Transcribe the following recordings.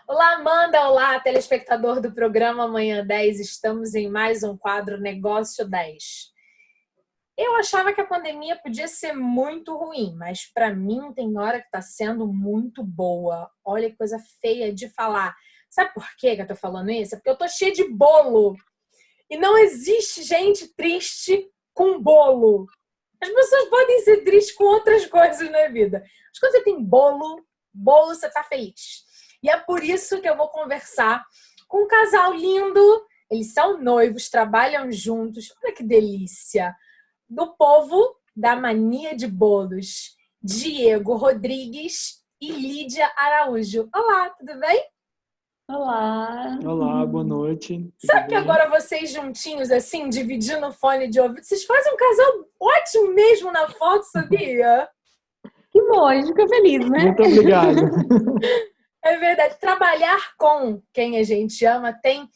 Olá, Amanda! Olá, telespectador do programa Manhã 10. Estamos em mais um quadro Negócio 10. Eu achava que a pandemia podia ser muito ruim, mas para mim tem hora que está sendo muito boa. Olha que coisa feia de falar. Sabe por que eu tô falando isso? É porque eu tô cheia de bolo. E não existe gente triste com bolo. As pessoas podem ser tristes com outras coisas na vida. Mas quando você tem bolo, você tá feliz. E é por isso que eu vou conversar com um casal lindo. Eles são noivos, trabalham juntos. Olha que delícia! Do povo da Mania de Bolos, Diego Rodrigues e Lídia Araújo. Olá, tudo bem? Olá! Olá, boa noite. Sabe que agora vocês juntinhos, assim, dividindo o fone de ouvido, vocês fazem um casal ótimo mesmo na foto, sabia? Que bom, a gente fica feliz, né? Muito obrigado. É verdade. Trabalhar com quem a gente ama tem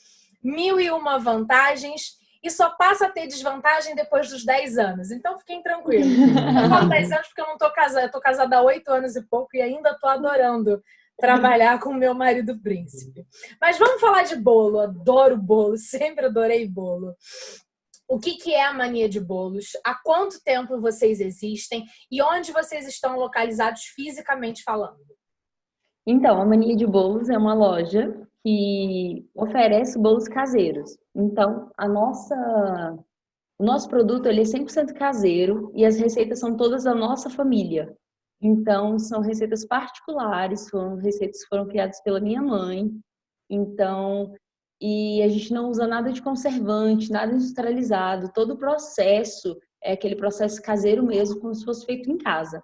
1001 vantagens e só passa a ter desvantagem depois dos 10 anos. Então, fiquem tranquilos. Eu falo 10 anos porque eu não tô casada. Eu tô casada há 8 anos e pouco e ainda tô adorando trabalhar com meu marido príncipe. Mas vamos falar de bolo. Adoro bolo, sempre adorei bolo. O que é a Mania de Bolos? Há quanto tempo vocês existem? E onde vocês estão localizados fisicamente falando? Então, a Mania de Bolos é uma loja que oferece bolos caseiros. Então, o nosso produto ele é 100% caseiro e as receitas são todas da nossa família. Então, são receitas particulares, foram receitas que foram criadas pela minha mãe. Então, e a gente não usa nada de conservante, nada industrializado. Todo o processo é aquele processo caseiro mesmo, como se fosse feito em casa.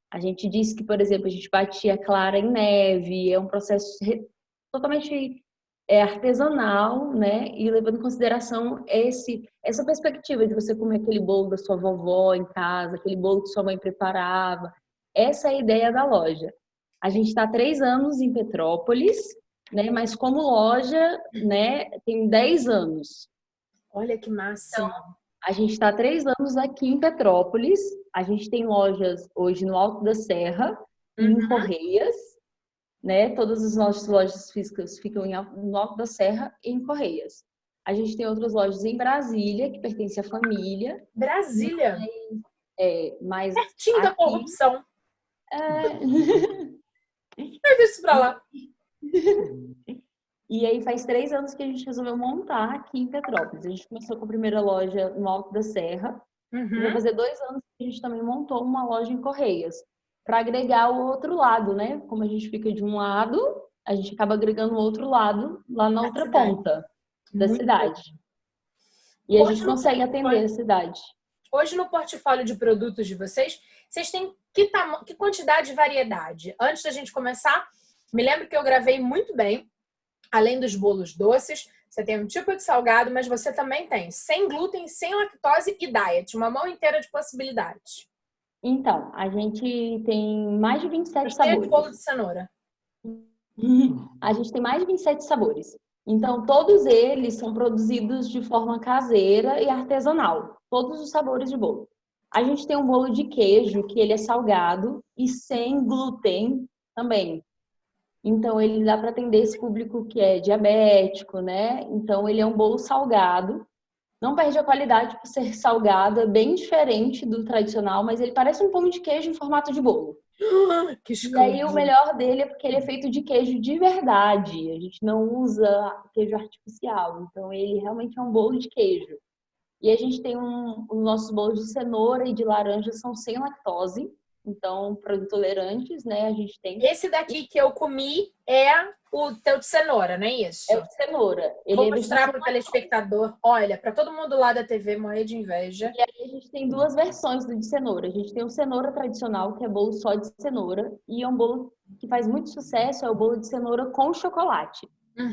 A gente disse que, por exemplo, a gente batia clara em neve, é um processo totalmente artesanal, né? E levando em consideração essa perspectiva de você comer aquele bolo da sua vovó em casa, aquele bolo que sua mãe preparava. Essa é a ideia da loja. A gente está há 3 anos em Petrópolis, né? Mas como loja, né, tem 10 anos. Olha que máximo. A gente está há 3 anos aqui em Petrópolis. A gente tem lojas hoje no Alto da Serra e em Correias, né? Todas as nossas lojas físicas ficam no Alto da Serra e em Correias. A gente tem outras lojas em Brasília, que pertence à família. Brasília? Mas pertinho da corrupção. É... Deixa isso pra lá. E aí faz 3 anos que a gente resolveu montar aqui em Petrópolis. A gente começou com a primeira loja no Alto da Serra. E vai fazer 2 anos que a gente também montou uma loja em Correias. Para agregar o outro lado, né? Como a gente fica de um lado, a gente acaba agregando o outro lado lá na outra ponta da cidade. E a gente consegue atender a cidade. Hoje no portfólio de produtos de vocês têm que quantidade de variedade? Antes da gente começar, me lembro que eu gravei muito bem. Além dos bolos doces, você tem um tipo de salgado, mas você também tem sem glúten, sem lactose e diet. Uma mão inteira de possibilidades. Então, a gente tem mais de 27 sabores. Tem de bolo de sabores. cenoura. A gente tem mais de 27 sabores. Então, todos eles são produzidos de forma caseira e artesanal. Todos os sabores de bolo. A gente tem um bolo de queijo, que ele é salgado e sem glúten também. Então, ele dá para atender esse público que é diabético, né? Então, ele é um bolo salgado. Não perde a qualidade por ser salgado, é bem diferente do tradicional, mas ele parece um pão de queijo em formato de bolo. Que e aí, o melhor dele é porque ele é feito de queijo de verdade. A gente não usa queijo artificial. Então, ele realmente é um bolo de queijo. E a gente tem os nossos bolos de cenoura e de laranja são sem lactose. Então, para intolerantes, né, a gente tem... Esse daqui que eu comi é o teu de cenoura, não é isso? É o de cenoura. Vou mostrar para o telespectador. Olha, para todo mundo lá da TV morrer de inveja. E aí a gente tem 2 versões do de cenoura. A gente tem o cenoura tradicional, que é bolo só de cenoura. E é um bolo que faz muito sucesso, é o bolo de cenoura com chocolate.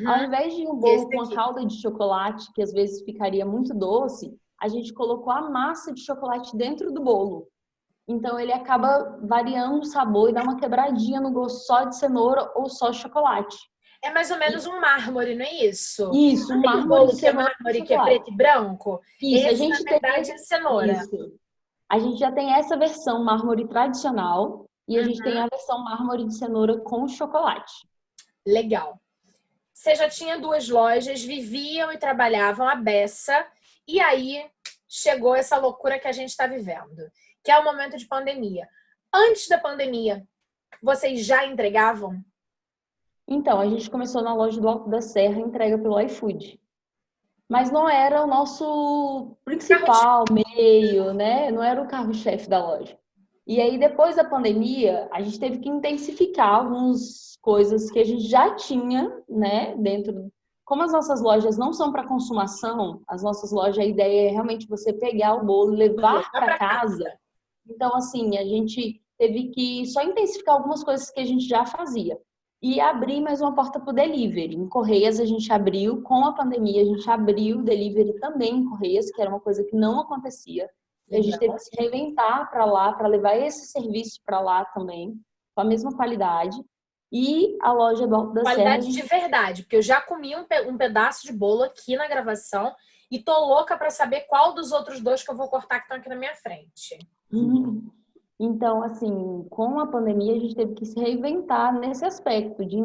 Ao invés de um bolo com a calda de chocolate, que às vezes ficaria muito doce, a gente colocou a massa de chocolate dentro do bolo. Então, ele acaba variando o sabor e dá uma quebradinha no gosto só de cenoura ou só de chocolate. É mais ou menos um mármore, não é isso? Isso, um mármore de cenoura. Que é mármore, que é preto e branco? Isso, esse, na verdade, é cenoura. Isso. A gente já tem essa versão mármore tradicional e a gente tem a versão mármore de cenoura com chocolate. Legal. você já tinha 2 lojas, viviam e trabalhavam à beça, e aí chegou essa loucura que a gente está vivendo, que é o momento de pandemia. Antes da pandemia, vocês já entregavam? Então, a gente começou na loja do Alto da Serra, entrega pelo iFood. Mas não era o nosso principal meio, né? Não era o carro-chefe da loja. E aí, depois da pandemia, a gente teve que intensificar algumas coisas que a gente já tinha, né, dentro. Como as nossas lojas não são para consumação, as nossas lojas, a ideia é realmente você pegar o bolo, levar para casa. Então, assim, a gente teve que só intensificar algumas coisas que a gente já fazia. E abrir mais uma porta para o delivery. Em Correias a gente abriu, com a pandemia a gente abriu o delivery também em Correias, que era uma coisa que não acontecia. E a gente teve que se reinventar para lá, para levar esse serviço para lá também, com a mesma qualidade. E a loja do Alto da Serra... Qualidade de verdade, porque eu já comi um pedaço de bolo aqui na gravação e tô louca para saber qual dos outros 2 que eu vou cortar que estão aqui na minha frente. Então, assim, com a pandemia, a gente teve que se reinventar nesse aspecto de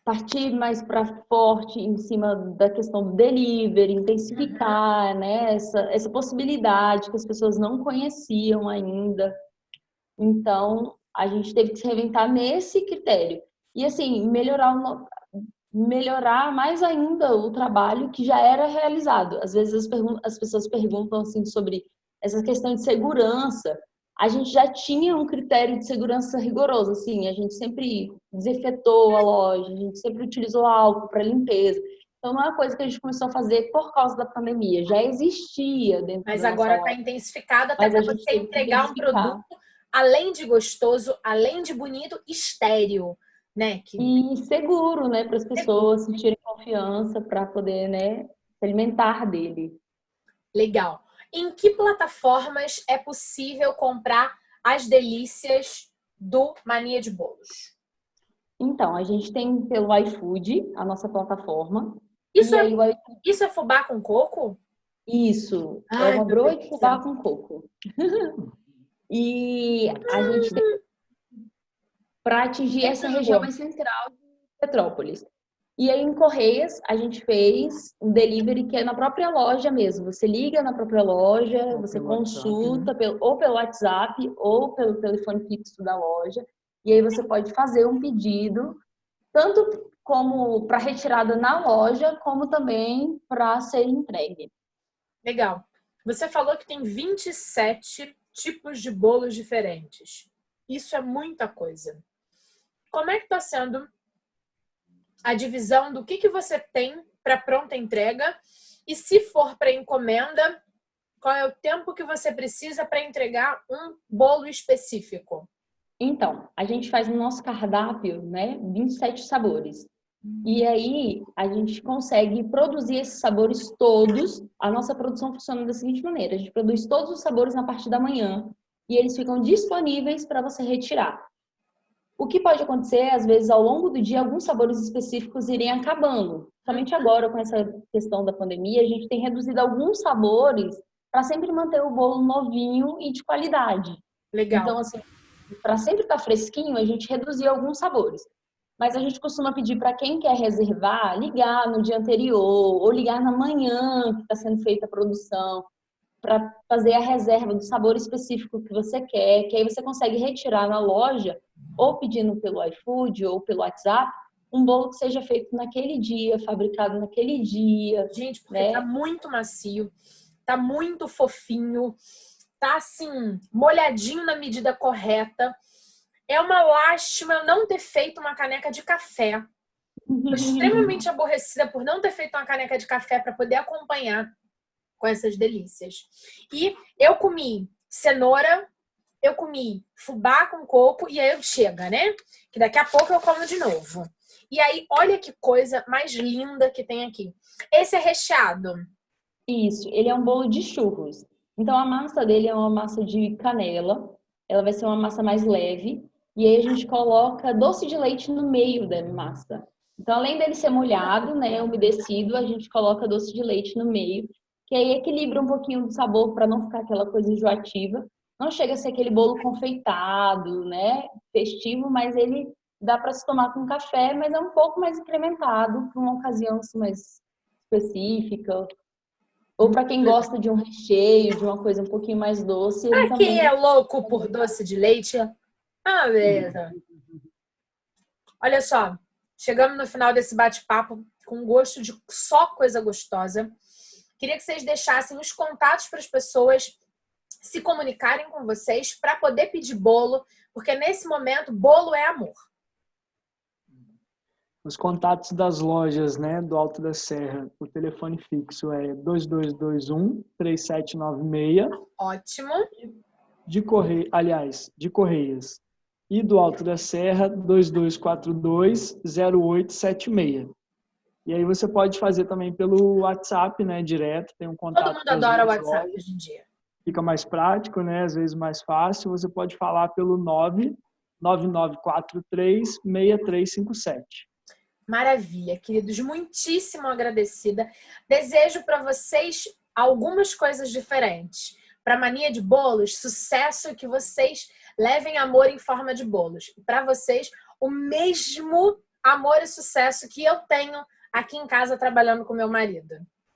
partir mais para forte em cima da questão do delivery, intensificar, né, essa possibilidade que as pessoas não conheciam ainda. Então, a gente teve que se reinventar nesse critério. E, assim, melhorar mais ainda o trabalho que já era realizado. Às vezes as pessoas perguntam assim sobre essa questão de segurança. A gente já tinha um critério de segurança rigoroso, assim, a gente sempre desinfetou a loja, a gente sempre utilizou álcool para limpeza. Então não é uma coisa que a gente começou a fazer por causa da pandemia, já existia dentro Mas da nossa agora está loja. intensificado até Mas a para gente você teve que entregar um intensificar. produto além de gostoso, além de bonito, estéril, né? E seguro, né, para as pessoas sentirem confiança para poder, né, se alimentar dele. Legal. Em que plataformas é possível comprar as delícias do Mania de Bolos? Então, a gente tem pelo iFood, a nossa plataforma. Isso E é, aí o iFood, isso é fubá com coco? isso, é Ai, uma meu broa Deus de do céu. fubá com coco. E a gente tem para atingir essa região Entendeu? mais central de Petrópolis. E aí em Correias a gente fez um delivery que é na própria loja mesmo. Você liga na própria loja, você consulta ou pelo WhatsApp ou pelo telefone fixo da loja. E aí você pode fazer um pedido, tanto como para retirada na loja, como também para ser entregue. Legal. Você falou que tem 27 tipos de bolos diferentes. Isso é muita coisa. Como é que está sendo a divisão do que você tem para pronta entrega? E se for para encomenda, qual é o tempo que você precisa para entregar um bolo específico? Então, a gente faz no nosso cardápio, né, 27 sabores. E aí a gente consegue produzir esses sabores todos. A nossa produção funciona da seguinte maneira: a gente produz todos os sabores na parte da manhã e eles ficam disponíveis para você retirar. O que pode acontecer, às vezes, ao longo do dia, alguns sabores específicos irem acabando. Somente agora, com essa questão da pandemia, a gente tem reduzido alguns sabores para sempre manter o bolo novinho e de qualidade. Legal. Então, assim, para sempre estar fresquinho, a gente reduziu alguns sabores. Mas a gente costuma pedir para quem quer reservar, ligar no dia anterior ou ligar na manhã que está sendo feita a produção, para fazer a reserva do sabor específico que você quer, que aí você consegue retirar na loja, ou pedindo pelo iFood ou pelo WhatsApp, um bolo que seja feito naquele dia, fabricado naquele dia, Gente, porque tá né? muito macio, tá muito fofinho, tá assim, molhadinho na medida correta. É uma lástima eu não ter feito uma caneca de café. Tô extremamente aborrecida por não ter feito uma caneca de café para poder acompanhar com essas delícias. E eu comi cenoura, eu comi fubá com coco e aí chega, né? Que daqui a pouco eu como de novo. E aí, olha que coisa mais linda que tem aqui. Esse é recheado. Isso, ele é um bolo de churros. Então a massa dele é uma massa de canela, ela vai ser uma massa mais leve, e aí a gente coloca doce de leite no meio da massa. Então, além dele ser molhado, né, umedecido, a gente coloca doce de leite no meio, que aí equilibra um pouquinho do sabor para não ficar aquela coisa enjoativa. Não chega a ser aquele bolo confeitado, né, festivo, mas ele dá para se tomar com café, mas é um pouco mais incrementado para uma ocasião assim, mais específica. Ou para quem gosta de um recheio, de uma coisa um pouquinho mais doce, ele Pra quem também. é louco por doce de leite, beleza. Olha só, chegamos no final desse bate-papo com gosto de só coisa gostosa. Queria que vocês deixassem os contatos para as pessoas se comunicarem com vocês para poder pedir bolo, porque nesse momento bolo é amor. Os contatos das lojas, né, do Alto da Serra, o telefone fixo é 2221-3796. Ótimo. De Correias e do Alto da Serra, 2242-0876. E aí você pode fazer também pelo WhatsApp, né, direto, tem um contato. Todo mundo adora o das WhatsApp lojas. hoje em dia. Fica mais prático, né, às vezes mais fácil. Você pode falar pelo 99943-6357. Maravilha, queridos, muitíssimo agradecida. Desejo para vocês algumas coisas diferentes. Para Mania de Bolos, sucesso, que vocês levem amor em forma de bolos. Para vocês, o mesmo amor e sucesso que eu tenho aqui em casa trabalhando com meu marido.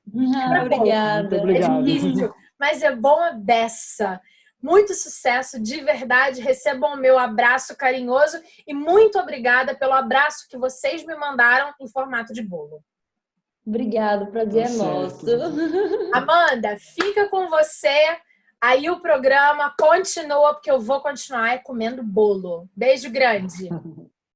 Obrigada. Muito obrigado. É difícil, mas é bom a beça. Muito sucesso, de verdade. Recebam o meu abraço carinhoso e muito obrigada pelo abraço que vocês me mandaram em formato de bolo. Obrigada, o prazer é nosso. Amanda, fica com você. Aí o programa continua, porque eu vou continuar comendo bolo. Beijo grande.